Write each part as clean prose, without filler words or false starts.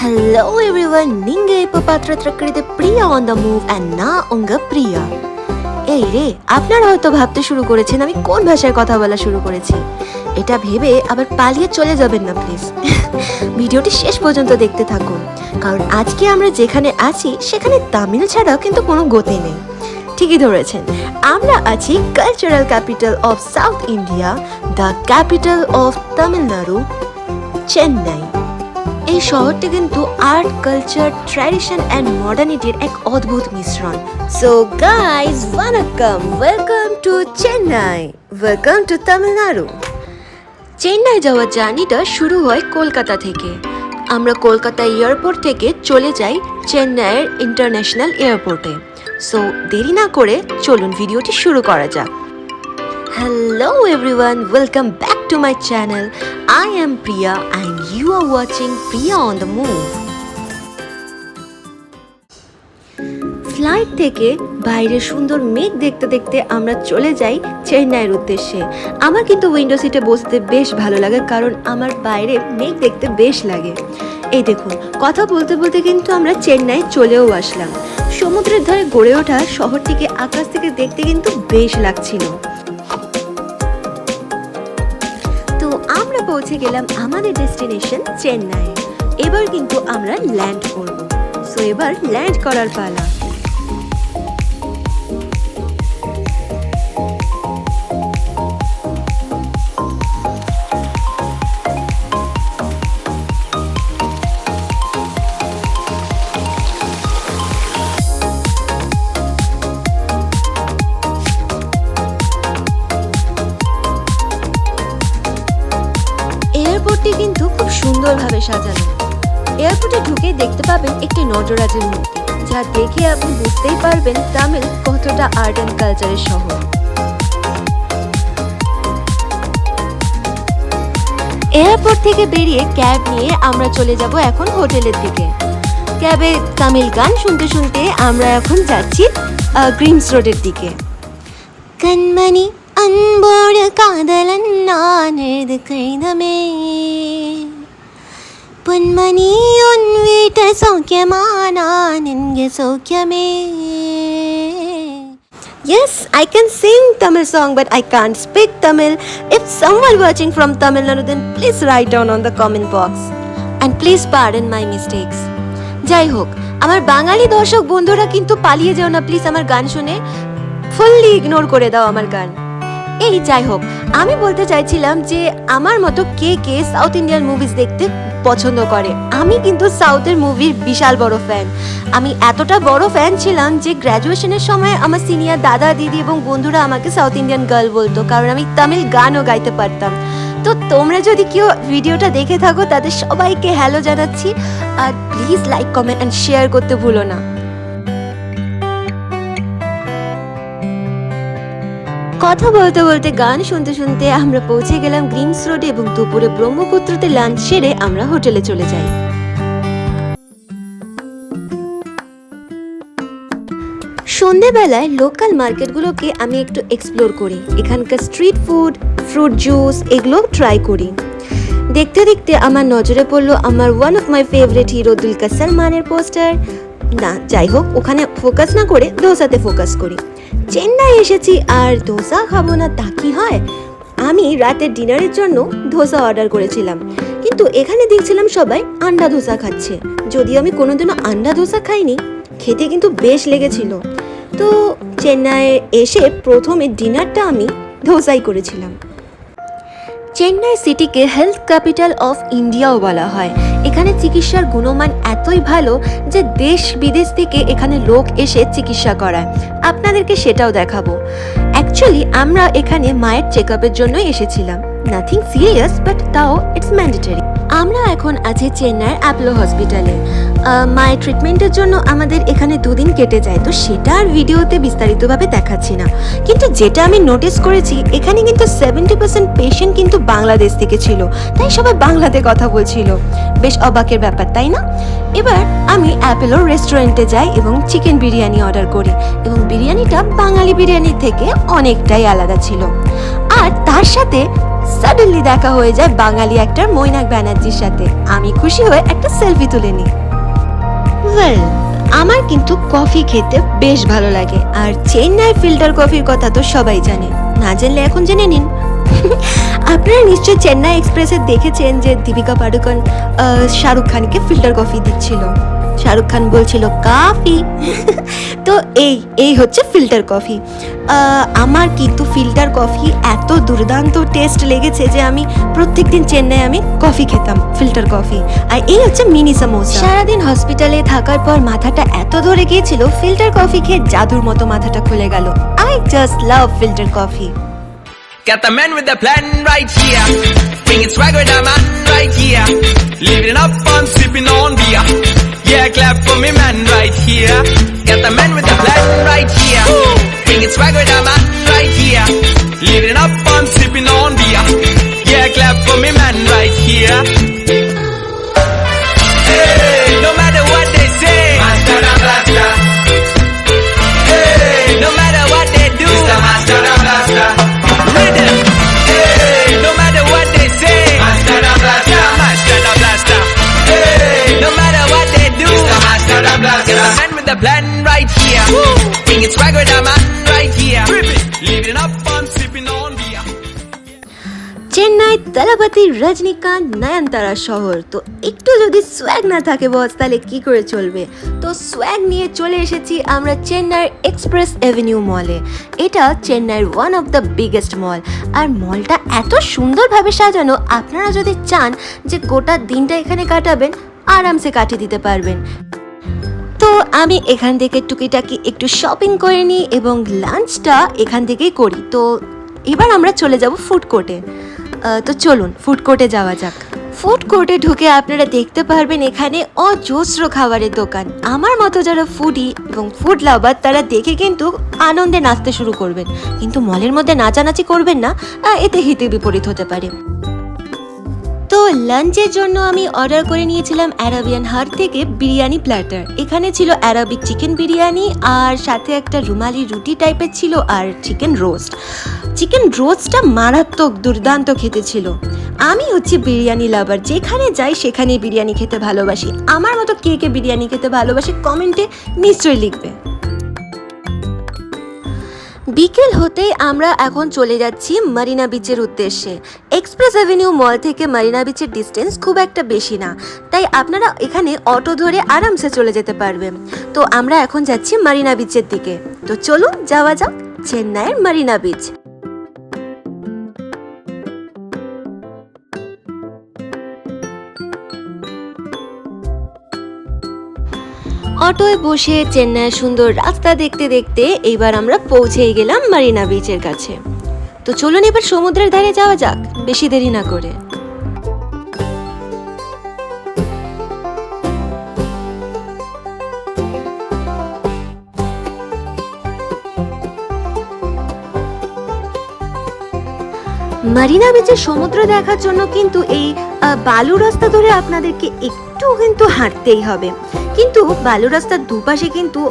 Hello everyone, நீங்க இப்ப பாத்திரத்துல இருக்கிறது Priya on the move and நான் உங்க প্রিয়া। এই রে, আপনারা হয়তো ভাবতে শুরু করেছেন আমি কোন ভাষায় কথা বলা শুরু করেছি। এটা ভেবে আবার পালিয়ে চলে যাবেন না প্লিজ। ভিডিওটি শেষ পর্যন্ত দেখতে থাকুন, কারণ আজকে আমরা যেখানে আছি সেখানে তামিল ছাড়া কিন্তু কোনো গতি নেই। ঠিকই ধরেছেন, আমরা আছি cultural capital of south India, the capital of Tamil Nadu, Chennai. এই শহরটি কিন্তু আর্ট, কালচার, ট্র্যাডিশন অ্যান্ড মডার্নিটির এক অদ্ভুত মিশ্রণ। So guys, welcome to Chennai, welcome to Tamil Nadu. Chennai যাওয়ার জার্নিটা শুরু হয় কলকাতা থেকে। আমরা কলকাতা এয়ারপোর্ট থেকে চলে যাই চেন্নাইয়ের ইন্টারন্যাশনাল এয়ারপোর্টে। সো দেরি না করে চলুন ভিডিওটি শুরু করা যাক। Hello everyone, welcome back to my channel. I am Priya and you are watching Priya on the Move. Flight থেকে বাইরে সুন্দর মেঘ দেখতে দেখতে আমরা চলে যাই চেন্নাইয়ের উদ্দেশ্যে। আমার কিন্তু উইন্ডো সিটে বসতে বেশ ভালো লাগে, কারণ আমার বাইরে মেঘ দেখতে বেশ লাগে। এই দেখুন, কথা বলতে বলতে কিন্তু আমরা চেন্নাই চলেও আসলাম। সমুদ্রের ধারে গড়ে ওঠা শহরটিকে আকাশ থেকে দেখতে কিন্তু বেশ লাগছিল। তো আমরা পৌঁছে গেলাম আমাদের ডেস্টিনেশন চেন্নাই। এবার কিন্তু আমরা ল্যান্ড করব। সো এবার ল্যান্ড করার পালা। এয়ারপোর্টটি কিন্তু খুব সুন্দরভাবে সাজানো। এয়ারপোর্টে ঢুকে দেখতে পাবেন একটি নটরাজের মূর্তি, যা দেখে আপনি বুঝতেই পারবেন তামিল কতটা আর্ট অ্যান্ড কালচারের শহর। এয়ারপোর্ট থেকে বেরিয়ে ক্যাব নিয়ে আমরা চলে যাব এখন হোটেলের দিকে। ক্যাবে তামিল গান শুনতে শুনতে আমরা এখন যাচ্ছি গ্রিমস রোডের দিকে। কনমনি அன்போடு காதலன் நான் எழுது கடிதமே, பொன்மணி உன் வீட்டு சௌக்கியமா நான் இங்கே சௌக்கியமே. Yes, I can sing Tamil song but I can't speak Tamil. If someone watching from Tamil Nadu, then please write down on the comment box and please pardon my mistakes. যাই হোক, আমার বাঙালি দর্শক বন্ধুরা কিন্তু পালিয়ে যেও না প্লিজ আমার গান শুনে, ফুললি ইগনোর করে দাও আমার গান। এই যাই হোক, আমি বলতে চাইছিলাম যে আমার মতো কে কে সাউথ ইন্ডিয়ান মুভিজ দেখতে পছন্দ করে। আমি কিন্তু সাউথের মুভির বিশাল বড় ফ্যান। আমি এতটা বড় ফ্যান ছিলাম যে গ্র্যাজুয়েশনের সময় আমার সিনিয়র দাদা, দিদি এবং বন্ধুরা আমাকে সাউথ ইন্ডিয়ান গার্ল বলতো, কারণ আমি তামিল গানও গাইতে পারতাম। তো তোমরা যদি কেউ ভিডিওটা দেখে থাকো তাদের সবাইকে হ্যালো জানাচ্ছি, আর please like, comment and share করতে ভুলো না। কথা বলতে বলতে গান শুনতে শুনতে আমরা পৌঁছে গেলাম গ্রিমস রোডে এবং দুপুরে ব্রহ্মপুত্রতে লাঞ্চ সেরে আমরা হোটেলে চলে যাই। সন্ধেবেলায় লোকাল মার্কেটগুলোকে আমি একটু এক্সপ্লোর করি। এখানকার স্ট্রিট ফুড, ফ্রুট জুস এগুলো ট্রাই করি। দেখতে দেখতে আমার নজরে পড়লো আমার one of my favourite hero Dulquer সালমানের পোস্টার। না যাই হোক, ওখানে ফোকাস না করে দোসাতে ফোকাস করি। চেন্নাই এসেছি আর ধোসা খাবো না তা কি হয়? আমি রাতের ডিনারের জন্য ধোসা অর্ডার করেছিলাম, কিন্তু এখানে দেখছিলাম সবাই আন্ডা ধোসা খাচ্ছে। যদিও আমি কোনোদিনও আন্ডা ধোসা খাইনি, খেতে কিন্তু বেশ লেগেছিল। তো চেন্নাইয়ে এসে প্রথমে ডিনারটা আমি ধোসাই করেছিলাম। চেন্নাই সিটিকে হেলথ ক্যাপিটাল অফ ইন্ডিয়াও বলা হয়। এখানে চিকিৎসার গুণমান এতই ভালো যে দেশ বিদেশ থেকে এখানে লোক এসে চিকিৎসা করায়। আপনাদেরকে সেটাও দেখাবো। অ্যাকচুয়ালি আমরা এখানে মায়ের চেক আপের জন্য এসেছিলাম। নাথিং সিরিয়াস, বাট তাও ইটস ম্যান্ডেটরি। আমরা এখন আছি চেন্নাইয়ের অ্যাপোলো হসপিটালে। মায়ের ট্রিটমেন্টের জন্য আমাদের এখানে 2 দিন কেটে যায়, তো সেটা আর ভিডিওতে বিস্তারিতভাবে দেখাচ্ছি না। কিন্তু যেটা আমি নোটিস করেছি, এখানে কিন্তু 70% পেশেন্ট কিন্তু বাংলাদেশ থেকে ছিল, তাই সবাই বাংলাতে কথা বলছিল। বেশ অবাকের ব্যাপার, তাই না? এবার আমি অ্যাপোলোর রেস্টুরেন্টে যাই এবং চিকেন বিরিয়ানি অর্ডার করি, এবং বিরিয়ানিটা বাঙালি বিরিয়ানি থেকে অনেকটাই আলাদা ছিল। আর তার সাথে সাডেনলি দেখা হয়ে যায় বাঙালি অ্যাক্টর মৈনাক ব্যানার্জির সাথে। আমি খুশি হয়ে একটা সেলফি তুলে নিই। ওয়েল, আমার কিন্তু কফি খেতে বেশ ভালো লাগে, আর চেন্নাই ফিল্টার কফির কথা তো সবাই জানে, না জানলে এখন জেনে নিন। আপনারা নিশ্চয়ই চেন্নাই এক্সপ্রেসে দেখেছেন যে দীপিকা পাডুকোন শাহরুখ খানকে ফিল্টার কফি দিচ্ছিল, শাহরুখ খান বলছিল কফি। তো এই হচ্ছে ফিল্টার কফি। আমার কিন্তু ফিল্টার কফি এত দুর্দান্ত টেস্ট লেগেছে যে আমি প্রত্যেকদিন চেন্নাই আমি কফি খেতাম, ফিল্টার কফি। আর এই হচ্ছে মিনি সামোসা। সারাদিন হসপিটালে থাকার পর মাথাটা এত ধরে গিয়েছিল, ফিল্টার কফি খেয়ে জাদুর মতো মাথাটা খুলে গেল। I just love filter coffee. Got the man with the plan right here. Bringing swag with the man right here. Living up on sipping on beer. Yeah, clap for me man right here. Got the man with the plan right here. Bringing swag with the man right here. Living up on sipping on beer. Yeah, clap for me man right here. Hey, no matter what they say, master and blaster. Hey, no matter what they do, it's the master and blaster. Rhythm. Hey, no matter what they say, master and blaster, master and blaster. Hey, no matter what they do, it's the master and blaster. Get the man with the plan right here. Bring it swag with the man right here. Living up on sipping on beer. Chennai Thalapathy Rajinikanth Nayanthara শহর, তো একটু যদি swag না থাকে বস তাহলে কি করে চলবে। তো সোয়াগ নিয়ে চলে এসেছি আমরা চেন্নাইয়ের এক্সপ্রেস এভিনিউ মলে। এটা চেন্নাইয়ের ওয়ান অফ দ্য বিগেস্ট মল, আর মলটা এত সুন্দরভাবে সাজানো, আপনারা যদি চান যে গোটা দিনটা এখানে কাটাবেন আরামসে কাটিয়ে দিতে পারবেন। তো আমি এখান থেকে টুকিটাকি একটু শপিং করে নিই এবং লাঞ্চটা এখান থেকেই করি। তো এবার আমরা চলে যাব ফুড কোর্টে। তো চলুন ফুড কোর্টে যাওয়া যাক। ফুড কোর্টে ঢুকে আপনারা দেখতে পারবেন এখানে অজস্র খাবারের দোকান। আমার মতো যারা ফুডি এবং ফুড লাভার তারা দেখে কিন্তু আনন্দে নাচতে শুরু করবেন, কিন্তু মলের মধ্যে নাচানাচি করবেন না, এতে হিতে বিপরীত হতে পারে। তো লাঞ্চের জন্য আমি অর্ডার করে নিয়েছিলাম অ্যারাবিয়ান হাট থেকে বিরিয়ানি প্ল্যাটার। এখানে ছিল অ্যারাবিক চিকেন বিরিয়ানি, আর সাথে একটা রুমালি রুটি টাইপের ছিল, আর চিকেন রোস্ট। চিকেন রোস্টটা মারাত্মক দুর্দান্ত খেতে ছিল। আমি হচ্ছে বিরিয়ানি লাভার, যেখানে যাই সেখানে বিরিয়ানি খেতে ভালোবাসি। আমার মতো কে কে বিরিয়ানি খেতে ভালোবাসে কমেন্টে নিশ্চয়ই লিখবে। বিকেল হতেই আমরা এখন চলে যাচ্ছি মারিনা বিচের উদ্দেশ্যে। এক্সপ্রেস অ্যাভিনিউ মল থেকে মারিনা বিচের ডিস্টেন্স খুব একটা বেশি না, তাই আপনারা এখানে অটো ধরে আরামসে চলে যেতে পারবেন। তো আমরা এখন যাচ্ছি মারিনা বিচের দিকে। তো চলুন যাওয়া যাক চেন্নাইয়ের মারিনা বিচ। অটোয় বসে চেন্নাইয়ের সুন্দর রাস্তা দেখতে দেখতে এইবার আমরা পৌঁছেই গেলাম মারিনা বিচের কাছে। তো চলুন এবার সমুদ্রের ধারে যাওয়া যাক বেশি দেরি না করে। মারিনা বিচের সমুদ্র দেখার জন্য কিন্তু এই বালু রাস্তা ধরে আপনাদেরকে একটু কিন্তু হাঁটতেই হবে, কিন্তু বালু রাস্তার দুপাশে কিন্তু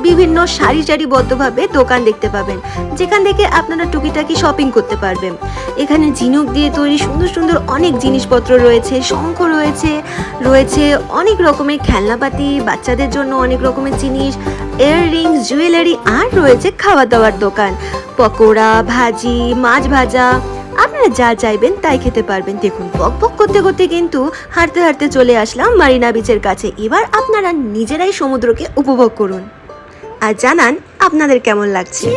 বিভিন্ন সারি সারিবদ্ধভাবে দোকান দেখতে পাবেন, যেখান থেকে আপনারা টুকিটাকি শপিং করতে পারবেন। এখানে ঝিনুক দিয়ে তৈরি সুন্দর সুন্দর অনেক জিনিসপত্র রয়েছে, শঙ্খ রয়েছে অনেক রকমের খেলনাপাতি, বাচ্চাদের জন্য অনেক রকমের জিনিস, ইয়াররিংস, জুয়েলারি, আর রয়েছে খাওয়া দাওয়ার দোকান, পকোড়া, ভাজি, মাছ ভাজা, আপনারা যা চাইবেন তাই খেতে পারবেন। দেখুন বকবক করতে করতে কিন্তু হাঁটতে হাঁটতে চলে আসলাম মারিনা বিচের কাছে। এবার আপনারা নিজেরাই সমুদ্রকে উপভোগ করুন আর জানান আপনাদের কেমন লাগছে।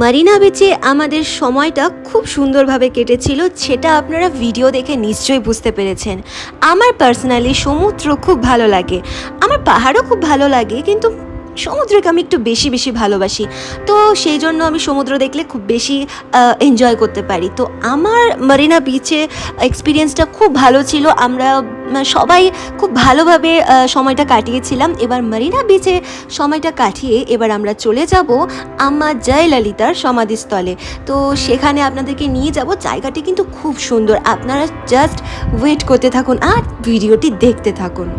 মারিনা বিচে আমাদের সময়টা খুব সুন্দরভাবে কেটেছিল, সেটা আপনারা ভিডিও দেখে নিশ্চয়ই বুঝতে পেরেছেন। আমার পার্সোনালি সমুদ্র খুব ভালো লাগে, আমার পাহাড়ও খুব ভালো লাগে, কিন্তু সমুদ্রকে আমি একটু বেশি বেশি ভালোবাসি। তো সেই জন্য আমি সমুদ্র দেখলে খুব বেশি এনজয় করতে পারি। তো আমার মারিনা বিচে এক্সপিরিয়েন্সটা খুব ভালো ছিল, আমরা সবাই খুব ভালোভাবে সময়টা কাটিয়েছিলাম। এবার মারিনা বিচে সময়টা কাটিয়ে এবার আমরা চলে যাব আম্মা জয়ললিতার সমাধিস্থলে। তো সেখানে আপনাদেরকে নিয়ে যাব, জায়গাটি কিন্তু খুব সুন্দর, আপনারা জাস্ট ওয়েট করতে থাকুন আর ভিডিওটি দেখতে থাকুন।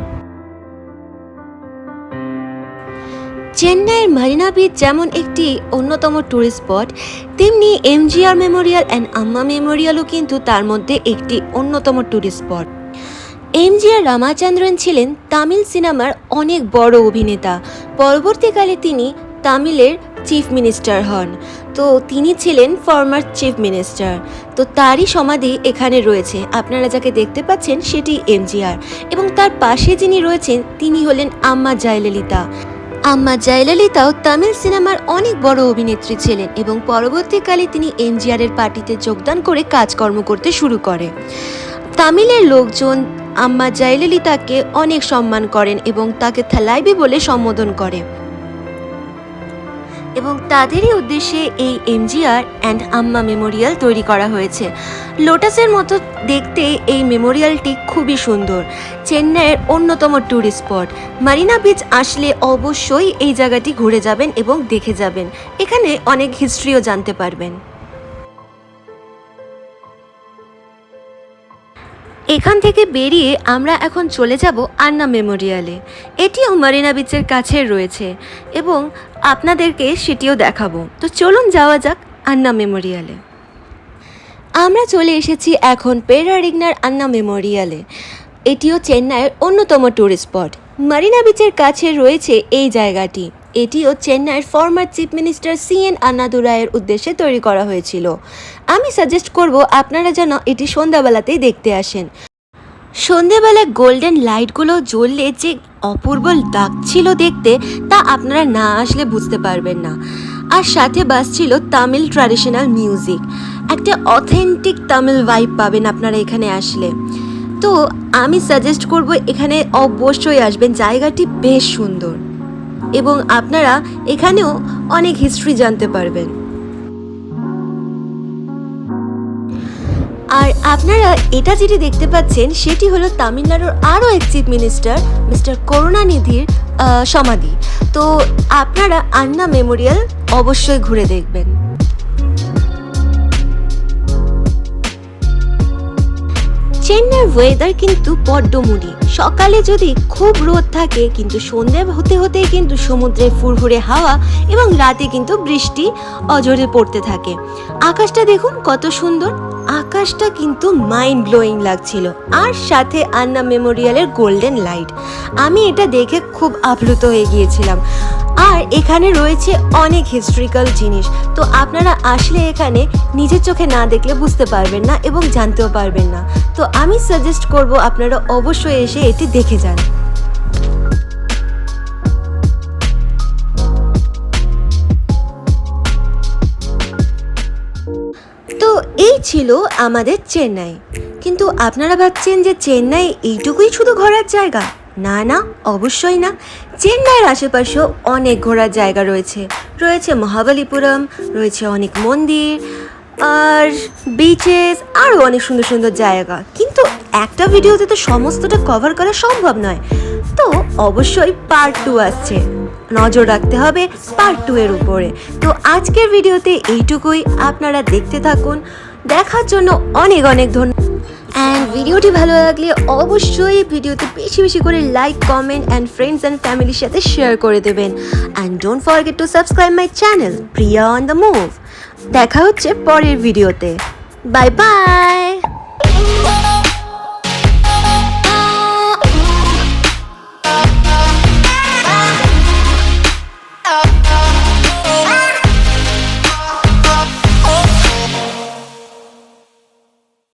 চেন্নাইয়ের মারিনা বিচ যেমন একটি অন্যতম ট্যুরিস্ট স্পট, তেমনি এমজিআর মেমোরিয়াল অ্যান্ড আম্মা মেমোরিয়ালও কিন্তু তার মধ্যে একটি অন্যতম ট্যুরিস্ট স্পট। এমজিআর রামাচন্দ্রন ছিলেন তামিল সিনেমার অনেক বড় অভিনেতা। পরবর্তীকালে তিনি তামিলের চিফ মিনিস্টার হন। তো তিনি ছিলেন ফর্মার চিফ মিনিস্টার। তো তারই সমাধি এখানে রয়েছে, আপনারা যাকে দেখতে পাচ্ছেন সেটি এমজিআর, এবং তার পাশে যিনি রয়েছেন তিনি হলেন আম্মা জয়ললিতা। আম্মা জয়ললিতাও তামিল সিনেমার অনেক বড় অভিনেত্রী ছিলেন এবং পরবর্তীকালে তিনি এমজিআরের পার্টিতে যোগদান করে কাজকর্ম করতে শুরু করে। তামিলের লোকজন আম্মা জয়ললিতাকে অনেক সম্মান করেন এবং তাকে থালাইবি বলে সম্বোধন করে, এবং তাদেরই উদ্দেশ্যে এই এমজিআর অ্যান্ড আম্মা মেমোরিয়াল তৈরি করা হয়েছে। লোটাসের মতো দেখতে এই মেমোরিয়ালটি খুবই সুন্দর, চেন্নাইয়ের অন্যতম ট্যুরিস্ট স্পট। মারিনা বিচ আসলে অবশ্যই এই জায়গাটি ঘুরে যাবেন এবং দেখে যাবেন, এখানে অনেক হিস্ট্রিও জানতে পারবেন। এখান থেকে বেরিয়ে আমরা এখন চলে যাব আন্না মেমোরিয়ালে। এটিও মারিনা বিচের কাছে রয়েছে এবং আপনাদেরকে সেটিও দেখাবো। তো চলুন যাওয়া যাক আন্না মেমোরিয়ালে। আমরা চলে এসেছি এখন পেরারিগনার আন্না মেমোরিয়ালে। এটিও চেন্নাইয়ের অন্যতম ট্যুরিস্ট স্পট। মারিনা বিচের কাছে রয়েছে এই জায়গাটি। এটিও চেন্নাইয়ের ফর্মার চিফ মিনিস্টার সিএন আন্নাদুরাইয়ের উদ্দেশ্যে তৈরি করা হয়েছিল। আমি সাজেস্ট করব আপনারা যেন এটি সন্ধ্যাবেলাতেই দেখতে আসেন। সন্ধ্যেবেলায় গোল্ডেন লাইটগুলো জ্বললে যে অপূর্ব লাগছিল দেখতে, তা আপনারা না আসলে বুঝতে পারবেন না। আর সাথে বাজছিল তামিল ট্র্যাডিশনাল মিউজিক, একটা অথেন্টিক তামিল ভাইব পাবেন আপনারা এখানে আসলে। তো আমি সাজেস্ট করব এখানে অবশ্যই আসবেন, জায়গাটি বেশ সুন্দর এবং আপনারা এখানেও অনেক হিস্ট্রি জানতে পারবেন। আর আপনারা এটা যেটি দেখতে পাচ্ছেন সেটি হলো তামিলনাড়ুর আরও এক চিফ মিনিস্টার মিস্টার করুণানিধির সমাধি। তো আপনারা আন্না মেমোরিয়াল অবশ্যই ঘুরে দেখবেন। চেন্নাইয়ের ওয়েদার কিন্তু বড্ড মুডি। সকালে যদি খুব রোদ থাকে, কিন্তু সন্ধ্যে হতে হতেই কিন্তু সমুদ্রের ফুরফুরে হাওয়া এবং রাতে কিন্তু বৃষ্টি অঝরে পড়তে থাকে। আকাশটা দেখুন কত সুন্দর, আকাশটা কিন্তু মাইন্ড ব্লোয়িং লাগছিল। আর সাথে আন্না মেমোরিয়ালের গোল্ডেন লাইট, আমি এটা দেখে খুব আপ্লুত হয়ে গিয়েছিলাম। আর এখানে রয়েছে অনেক হিস্ট্রিক্যাল জিনিস, তো আপনারা আসলে এখানে নিজের চোখে না দেখলে বুঝতে পারবেন না এবং জানতেও পারবেন না। তো আমি সাজেস্ট করব আপনারা অবশ্যই এসে এটি দেখে যান। তো এই ছিল আমাদের চেন্নাই। কিন্তু আপনারা ভাবছেন যে চেন্নাই এইটুকুই শুধু ঘোরার জায়গা? না না, অবশ্যই না। চেন্নাইয়ের আশেপাশেও অনেক ঘোরার জায়গা রয়েছে। রয়েছে মহাবালিপুরম, রয়েছে অনেক মন্দির আর বিচেস, আরও অনেক সুন্দর সুন্দর জায়গা। কিন্তু একটা ভিডিওতে তো সমস্তটা কভার করা সম্ভব নয়, তো অবশ্যই পার্ট 2 আসছে, নজর রাখতে হবে পার্ট 2 এর উপরে। তো আজকের ভিডিওতে এইটুকুই, আপনারা দেখতে থাকুন। দেখার জন্য অনেক অনেক ধন্যবাদ। অ্যান্ড ভিডিওটি ভালো লাগলে অবশ্যই ভিডিওতে বেশি বেশি করে like, comment and friends and ফ্যামিলির সাথে শেয়ার করে দেবেন। And don't forget to subscribe my channel Priya on the move. দেখা হচ্ছে পরের ভিডিওতে। Bye bye.